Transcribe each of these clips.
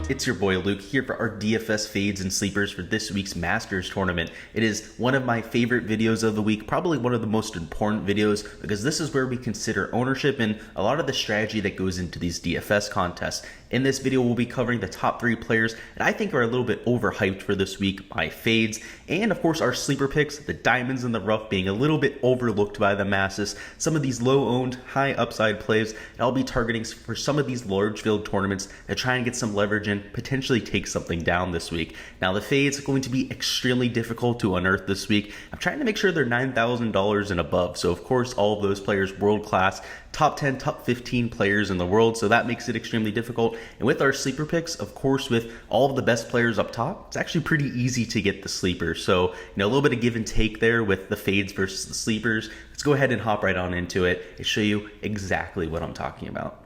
it's your boy Luke here for our DFS fades and sleepers for this week's Masters tournament. It is one of my favorite videos of the week, probably one of the most important videos, because this is where we consider ownership and a lot of the strategy that goes into these DFS contests. In this video, we'll be covering the top 3 players that I think are a little bit overhyped for this week, my fades, and of course our sleeper picks, the diamonds in the rough being a little bit overlooked by the masses, some of these low-owned, high upside plays, and I'll be targeting for some of these large field tournaments that try and get some leverage and potentially take something down this week. Now the fades are going to be extremely difficult to unearth this week. I'm trying to make sure they're $9,000 and above, so of course all of those players world-class, top 10, top 15 players in the world, so that makes it extremely difficult. And with our sleeper picks, of course, with all of the best players up top, it's actually pretty easy to get the sleepers. So, a little bit of give and take there with the fades versus the sleepers. Let's go ahead and hop right on into it and show you exactly what I'm talking about.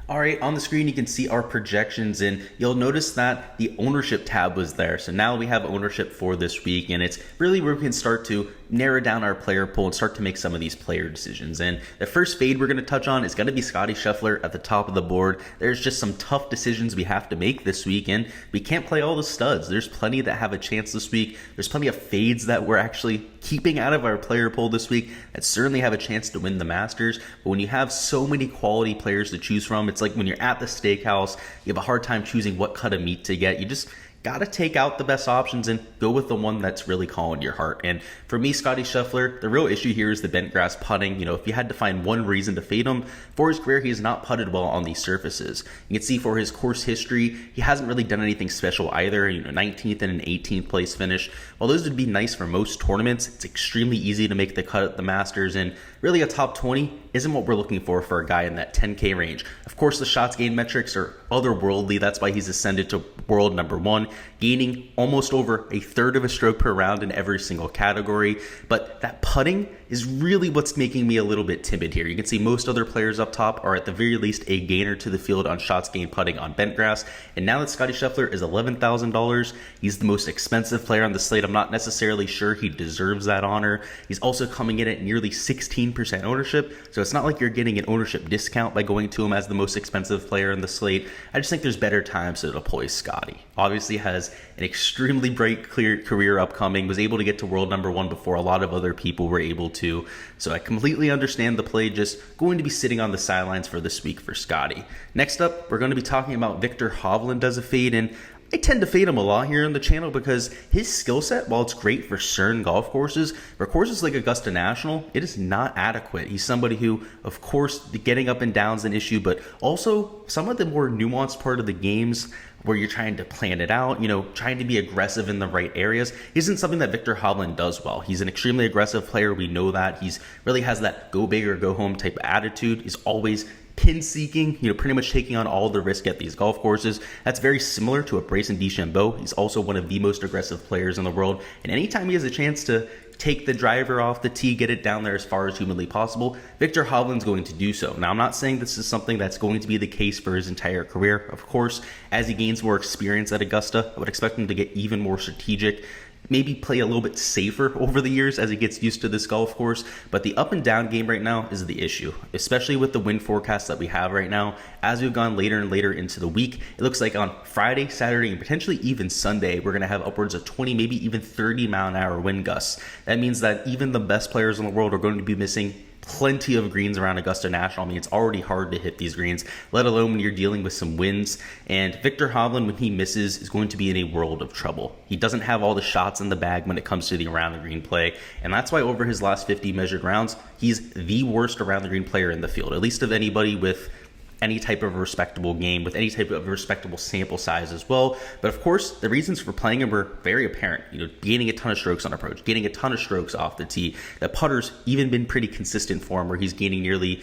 All right, on the screen you can see our projections, and you'll notice that the ownership tab was there. So now we have ownership for this week, and it's really where we can start to narrow down our player pool and start to make some of these player decisions. And the first fade we're going to touch on is going to be Scottie Scheffler at the top of the board. There's just some tough decisions we have to make this week, and we can't play all the studs. There's plenty that have a chance this week. There's plenty of fades that we're actually keeping out of our player pool this week that certainly have a chance to win the Masters. But when you have so many quality players to choose from, it's like when you're at the steakhouse, you have a hard time choosing what cut of meat to get. You just gotta take out the best options and go with the one that's really calling your heart. And for me, Scottie Scheffler, the real issue here is the bent grass putting. If you had to find one reason to fade him, for his career, he has not putted well on these surfaces. You can see for his course history, he hasn't really done anything special either. 19th and an 18th place finish. While those would be nice for most tournaments, it's extremely easy to make the cut at the Masters, and really a top 20 isn't what we're looking for a guy in that 10K range. Of course, the shots gained metrics are otherworldly. That's why he's ascended to world number 1, gaining almost over a third of a stroke per round in every single category. But that putting is really what's making me a little bit timid here. You can see most other players up top are at the very least a gainer to the field on shots gained putting on bent grass. And now that Scottie Scheffler is $11,000, he's the most expensive player on the slate. I'm not necessarily sure he deserves that honor. He's also coming in at nearly 16% ownership, so it's not like you're getting an ownership discount by going to him as the most expensive player in the slate. I just think there's better times to deploy Scottie. Obviously has an extremely bright, clear career upcoming, was able to get to world number 1 before a lot of other people were able to. So I completely understand the play, just going to be sitting on the sidelines for this week for Scottie. Next up, we're going to be talking about Viktor Hovland as a fade, and I tend to fade him a lot here on the channel because his skill set, while it's great for certain golf courses, for courses like Augusta National, it is not adequate. He's somebody who, of course, the getting up and down is an issue, but also some of the more nuanced part of the games where you're trying to plan it out, trying to be aggressive in the right areas, isn't something that Viktor Hovland does well. He's an extremely aggressive player. We know that. He's really has that go big or go home type of attitude. He's always pin seeking, pretty much taking on all the risk at these golf courses. That's very similar to a Bryson DeChambeau. He's also one of the most aggressive players in the world. And anytime he has a chance to take the driver off the tee, get it down there as far as humanly possible, Viktor Hovland's going to do so. Now, I'm not saying this is something that's going to be the case for his entire career. Of course, as he gains more experience at Augusta, I would expect him to get even more strategic, maybe play a little bit safer over the years as he gets used to this golf course. But the up and down game right now is the issue, especially with the wind forecast that we have right now. As we've gone later and later into the week, it looks like on Friday, Saturday, and potentially even Sunday, we're going to have upwards of 20, maybe even 30 mile an hour wind gusts. That means that even the best players in the world are going to be missing plenty of greens around Augusta National. I mean, it's already hard to hit these greens, let alone when you're dealing with some winds. And Viktor Hovland, when he misses, is going to be in a world of trouble. He doesn't have all the shots in the bag when it comes to the around the green play. And that's why over his last 50 measured rounds, he's the worst around the green player in the field, at least of anybody with any type of respectable game, with any type of respectable sample size as well. But of course, the reasons for playing him were very apparent. Gaining a ton of strokes on approach, gaining a ton of strokes off the tee. The putter's even been pretty consistent for him, where he's gaining nearly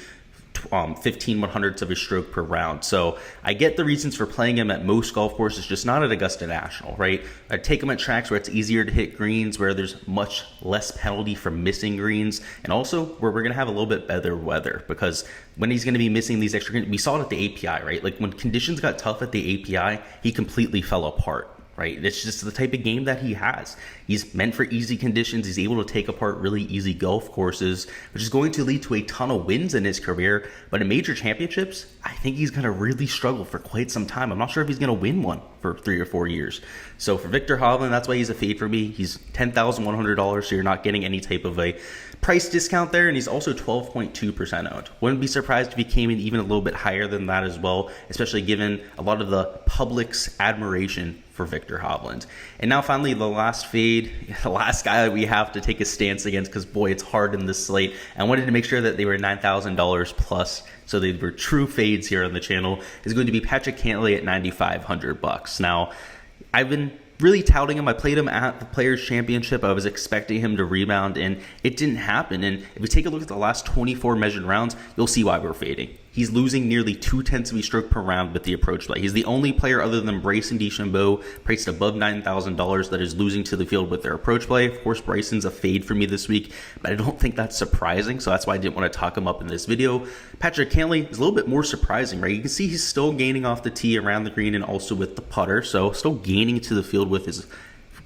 15 100ths of a stroke per round. So I get the reasons for playing him at most golf courses, just not at Augusta National, right? I take him at tracks where it's easier to hit greens, where there's much less penalty for missing greens, and also where we're going to have a little bit better weather, because when he's going to be missing these extra greens, we saw it at the API, right? Like when conditions got tough at the API, he completely fell apart. right? It's just the type of game that he has. He's meant for easy conditions. He's able to take apart really easy golf courses, which is going to lead to a ton of wins in his career. But in major championships, I think he's going to really struggle for quite some time. I'm not sure if he's going to win one for 3 or 4 years. So for Viktor Hovland, that's why he's a fade for me. He's $10,100, so you're not getting any type of a price discount there, and he's also 12.2% owned. Wouldn't be surprised if he came in even a little bit higher than that as well, especially given a lot of the public's admiration for Viktor Hovland. And now finally, the last fade, the last guy that we have to take a stance against, because boy, it's hard in this slate. I wanted to make sure that they were $9,000 plus, so they were true fades here on the channel, is going to be Patrick Cantlay at $9,500. Now, I've been really touting him. I played him at the Players Championship. I was expecting him to rebound, and it didn't happen. And if we take a look at the last 24 measured rounds, you'll see why we're fading. He's losing nearly 0.2 of a stroke per round with the approach play. He's the only player other than Bryson DeChambeau, priced above $9,000, that is losing to the field with their approach play. Of course, Bryson's a fade for me this week, but I don't think that's surprising, so that's why I didn't want to talk him up in this video. Patrick Cantlay is a little bit more surprising, right? You can see he's still gaining off the tee, around the green, and also with the putter, so still gaining to the field with his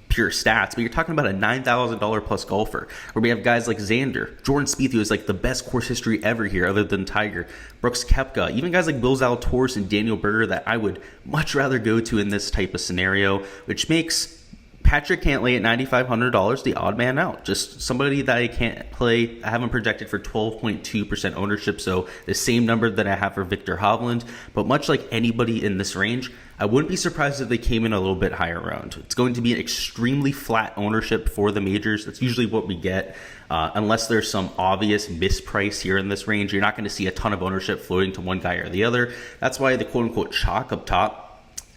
pure stats, but you're talking about a $9,000 plus golfer, where we have guys like Xander, Jordan Spieth, who is like the best course history ever here other than Tiger, Brooks Koepka, even guys like Will Zalatoris and Daniel Berger that I would much rather go to in this type of scenario, which makes Patrick Cantlay at $9,500 the odd man out. Just somebody that I can't play. I have him projected for 12.2% ownership, so the same number that I have for Viktor Hovland. But much like anybody in this range, I wouldn't be surprised if they came in a little bit higher round. It's going to be an extremely flat ownership for the majors. That's usually what we get. Unless there's some obvious misprice here in this range, you're not going to see a ton of ownership floating to one guy or the other. That's why the quote-unquote chalk up top,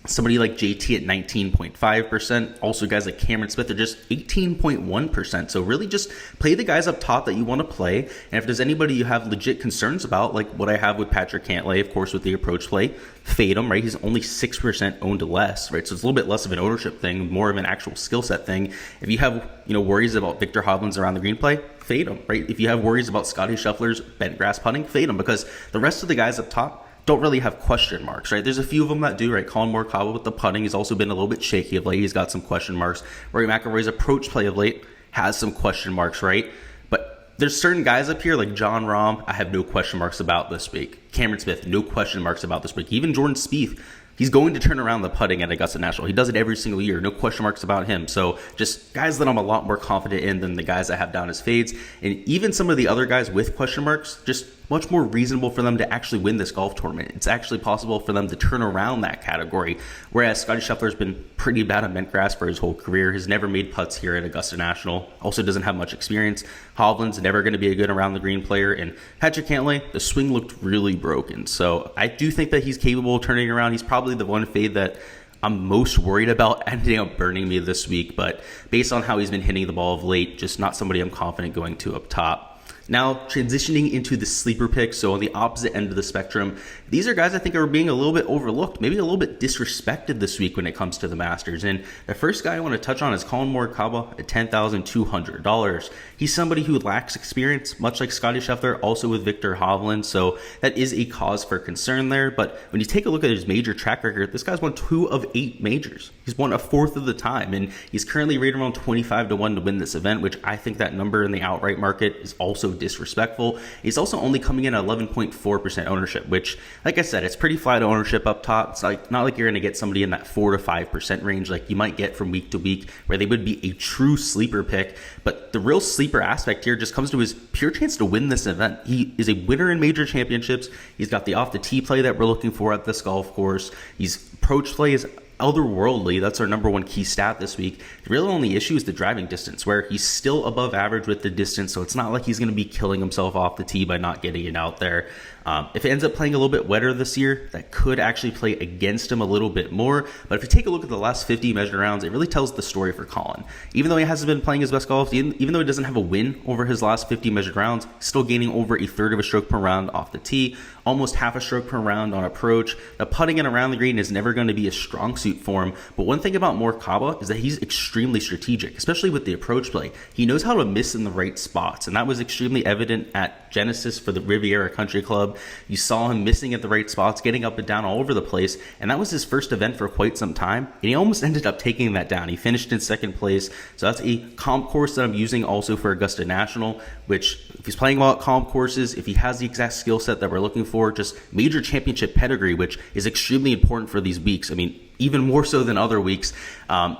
somebody like JT at 19.5%. Also guys like Cameron Smith are just 18.1%. So really just play the guys up top that you want to play. And if there's anybody you have legit concerns about, like what I have with Patrick Cantlay, of course, with the approach play, fade him, right? He's only 6% owned less, right? So it's a little bit less of an ownership thing, more of an actual skill set thing. If you have, worries about Viktor Hovland's around the green play, fade him, right? If you have worries about Scotty Scheffler's bent grass putting, fade him, because the rest of the guys up top don't really have question marks, right? There's a few of them that do, right? Colin Morikawa with the putting, he's also been a little bit shaky of late. He's got some question marks. Rory McIlroy's approach play of late has some question marks, right? But there's certain guys up here like Jon Rahm, I have no question marks about this week. Cameron Smith, no question marks about this week. Even Jordan Spieth, he's going to turn around the putting at Augusta National. He does it every single year. No question marks about him. So just guys that I'm a lot more confident in than the guys I have down as fades. And even some of the other guys with question marks, just much more reasonable for them to actually win this golf tournament. It's actually possible for them to turn around that category. Whereas Scotty Scheffler's been pretty bad on bent grass for his whole career. He's never made putts here at Augusta National. Also doesn't have much experience. Hovland's never going to be a good around the green player. And Patrick Cantlay, the swing looked really broken. So I do think that he's capable of turning around. He's probably the one fade that I'm most worried about ending up burning me this week. But based on how he's been hitting the ball of late, just not somebody I'm confident going to up top. Now, transitioning into the sleeper picks, so on the opposite end of the spectrum, these are guys I think are being a little bit overlooked, maybe a little bit disrespected this week when it comes to the Masters. And the first guy I want to touch on is Colin Morikawa at $10,200. He's somebody who lacks experience, much like Scotty Scheffler, also with Viktor Hovland, so that is a cause for concern there. But when you take a look at his major track record, this guy's won 2 of 8 majors. He's won a fourth of the time, and he's currently rated around 25-1 to win this event, which I think that number in the outright market is also disrespectful. He's also only coming in at 11.4% ownership, which, like I said, it's pretty flat ownership up top. It's like not like you're going to get somebody in that 4 to 5% range like you might get from week to week, where they would be a true sleeper pick. But the real sleeper aspect here just comes to his pure chance to win this event. He is a winner in major championships. He's got the off the tee play that we're looking for at this golf course. He's approach play is otherworldly. That's our number one key stat this week. The real only issue is the driving distance, where he's still above average with the distance, so it's not like he's going to be killing himself off the tee by not getting it out there. If it ends up playing a little bit wetter this year, that could actually play against him a little bit more. But if you take a look at the last 50 measured rounds, it really tells the story for Colin. Even though he hasn't been playing his best golf, even though he doesn't have a win over his last 50 measured rounds, still gaining over a third of a stroke per round off the tee, almost half a stroke per round on approach. The putting and around the green is never going to be a strong suit suit form. But one thing about Morikawa is that he's extremely strategic, especially with the approach play. He knows how to miss in the right spots, and that was extremely evident at Genesis for the Riviera Country Club. You saw him missing at the right spots, getting up and down all over the place, and that was his first event for quite some time, and he almost ended up taking that down. He finished in second place, so that's a comp course that I'm using also for Augusta National, which if he's playing well at comp courses, if he has the exact skill set that we're looking for, just major championship pedigree, which is extremely important for these weeks. I mean, even more so than other weeks,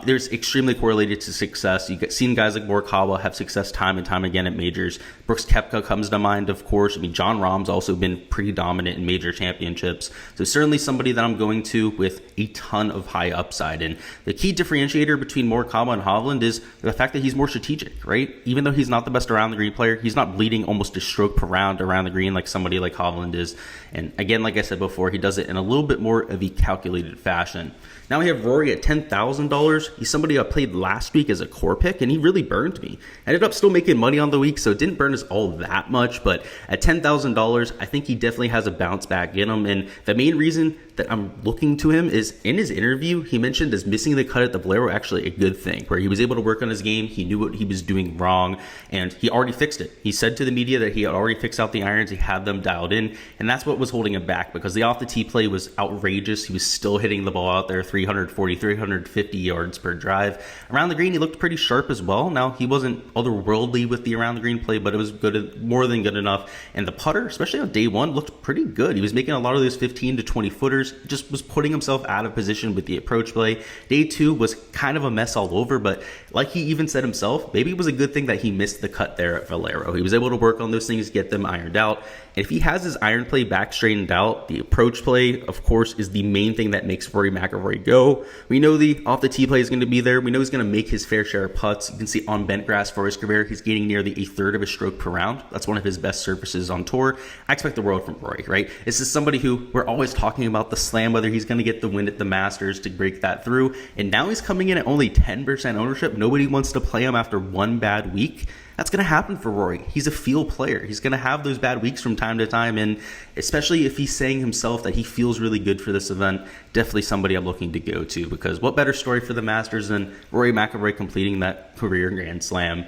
there's extremely correlated to success. You've seen guys like Morikawa have success time and time again at majors. Brooks Koepka comes to mind, of course. I mean, John Rahm's also been pretty dominant in major championships. So certainly somebody that I'm going to with a ton of high upside. And the key differentiator between Morikawa and Hovland is the fact that he's more strategic, right? Even though he's not the best around the green player, he's not bleeding almost a stroke per round around the green like somebody like Hovland is. And again, like I said before, he does it in a little bit more of a calculated fashion. Now we have Rory at $10,000. He's somebody I played last week as a core pick, and he really burned me. I ended up still making money on the week, so it didn't burn us all that much. But at $10,000, I think he definitely has a bounce back in him. And the main reason that I'm looking to him is in his interview, he mentioned as missing the cut at the Valero actually a good thing, where he was able to work on his game. He knew what he was doing wrong, and he already fixed it. He said to the media that he had already fixed out the irons. He had them dialed in, and that's what was holding him back, because the off the tee play was outrageous. He was still hitting the ball out there 340, 350 yards per drive. Around the green, he looked pretty sharp as well. Now, he wasn't otherworldly with the around the green play, but it was good, more than good enough. And the putter, especially on day one, looked pretty good. He was making a lot of those 15 to 20 footers, just was putting himself out of position with the approach play. Day two was kind of a mess all over, but like he even said himself, maybe it was a good thing that he missed the cut there at Valero. He was able to work on those things, get them ironed out. And if he has his iron play back straightened out, the approach play, of course, is the main thing that makes Rory McIlroy go. We know the off the tee play is going to be there. We know he's going to make his fair share of putts. You can see on bent grass for his career, he's gaining nearly a third of a stroke per round. That's one of his best surfaces on tour. I expect the world from Rory, right? This is somebody who we're always talking about the slam, whether he's going to get the win at the Masters to break that through. And now he's coming in at only 10% ownership. Nobody wants to play him after one bad week. That's going to happen for Rory. He's a field player. He's going to have those bad weeks from time to time, and especially if he's saying himself that he feels really good for this event, definitely somebody I'm looking to go to, because what better story for the Masters than Rory McIlroy completing that career Grand Slam?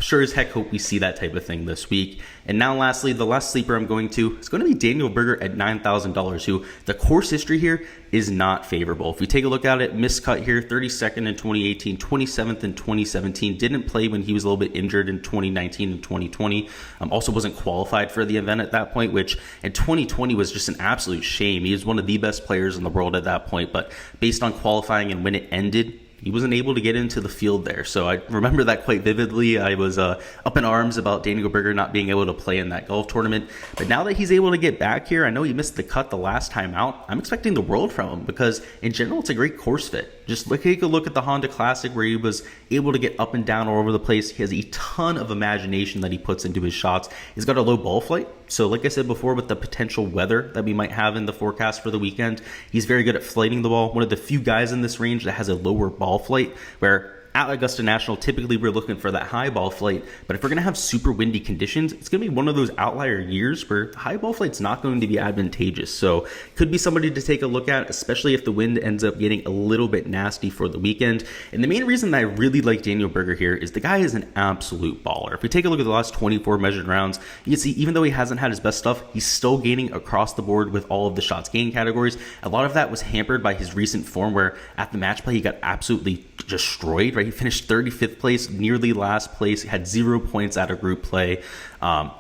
Sure as heck hope we see that type of thing this week. And now lastly, the last sleeper I'm going to is going to be Daniel Berger at $9,000, who the course history here is not favorable. If you take a look at it, miscut here, 32nd in 2018, 27th in 2017, didn't play when he was a little bit injured in 2019 and 2020. Also wasn't qualified for the event at that point, which in 2020 was just an absolute shame. He was one of the best players in the world at that point, but based on qualifying and when it ended, he wasn't able to get into the field there. So I remember that quite vividly. I was up in arms about Daniel Berger not being able to play in that golf tournament. But now that he's able to get back here, I know he missed the cut the last time out. I'm expecting the world from him, because in general, it's a great course fit. Just take a look at the Honda Classic, where he was able to get up and down all over the place. He has a ton of imagination that he puts into his shots. He's got a low ball flight. So like I said before, with the potential weather that we might have in the forecast for the weekend, he's very good at flighting the ball. One of the few guys in this range that has a lower ball flight, where at Augusta National, typically we're looking for that high ball flight, but if we're going to have super windy conditions, it's going to be one of those outlier years where the high ball flight's not going to be advantageous. So could be somebody to take a look at, especially if the wind ends up getting a little bit nasty for the weekend. And the main reason that I really like Daniel Berger here is the guy is an absolute baller. If we take a look at the last 24 measured rounds, you can see even though he hasn't had his best stuff, he's still gaining across the board with all of the shots gained categories. A lot of that was hampered by his recent form, where at the match play he got absolutely destroyed, right? He finished 35th place, nearly last place. He had 0 points out of group play.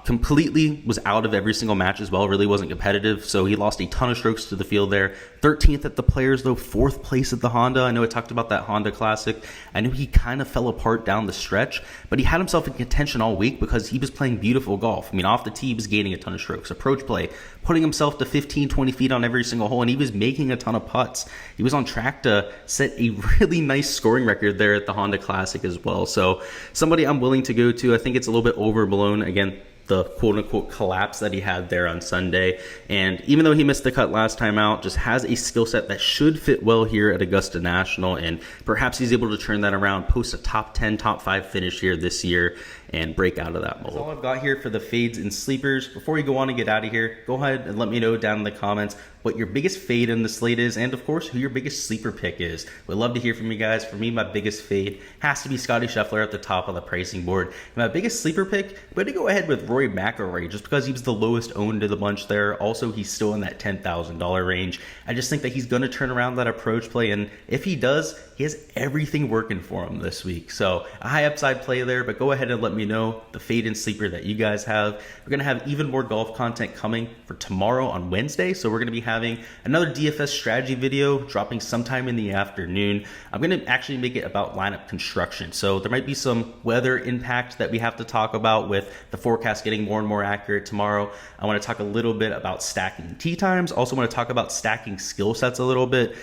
Completely was out of every single match as well. Really wasn't competitive. So he lost a ton of strokes to the field there. 13th at the Players, though. 4th place at the Honda. I know I talked about that Honda Classic. I knew he kind of fell apart down the stretch, but he had himself in contention all week because he was playing beautiful golf. I mean, off the tee, he was gaining a ton of strokes. Approach play, putting himself to 15, 20 feet on every single hole, and he was making a ton of putts. He was on track to set a really nice scoring record there at the Honda Classic as well. So somebody I'm willing to go to. I think it's a little bit overblown. Again, the quote-unquote collapse that he had there on Sunday. And even though he missed the cut last time out, just has a skill set that should fit well here at Augusta National, and perhaps he's able to turn that around, post a top 10, top 5 finish here this year. and break out of that mold. That's all I've got here for the fades and sleepers. Before we go on and get out of here, go ahead and let me know down in the comments what your biggest fade in the slate is, and of course who your biggest sleeper pick is. We'd love to hear from you guys. For me, my biggest fade has to be Scotty Scheffler at the top of the pricing board. And my biggest sleeper pick, I'm going to go ahead with Rory McIlroy just because he was the lowest owned of the bunch there. Also, he's still in that $10,000 range. I just think that he's going to turn around that approach play, and if he does, he has everything working for him this week. So a high upside play there, but go ahead and let me know the fade and sleeper that you guys have. We're going to have even more golf content coming for tomorrow on Wednesday. So we're going to be having another DFS strategy video dropping sometime in the afternoon. I'm going to actually make it about lineup construction. So there might be some weather impact that we have to talk about with the forecast getting more and more accurate tomorrow. I want to talk a little bit about stacking tee times. Also want to talk about stacking skill sets a little bit.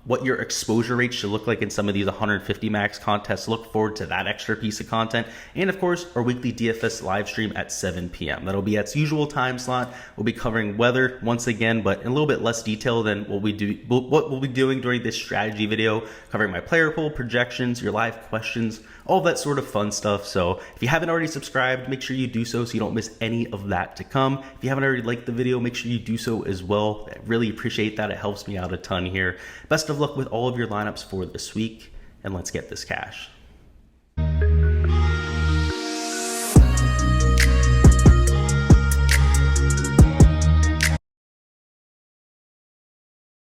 What your exposure rate should look like in some of these 150 max contests. Look forward to that extra piece of content. And of course, our weekly DFS live stream at 7 p.m. That'll be its usual time slot. We'll be covering weather once again, but in a little bit less detail than what we'll be doing during this strategy video, covering my player pool, projections, your live questions, all that sort of fun stuff. So if you haven't already subscribed, make sure you do so you don't miss any of that to come. If you haven't already liked the video, make sure you do so as well. I really appreciate that. It helps me out a ton here. Best of luck with all of your lineups for this week, and let's get this cash.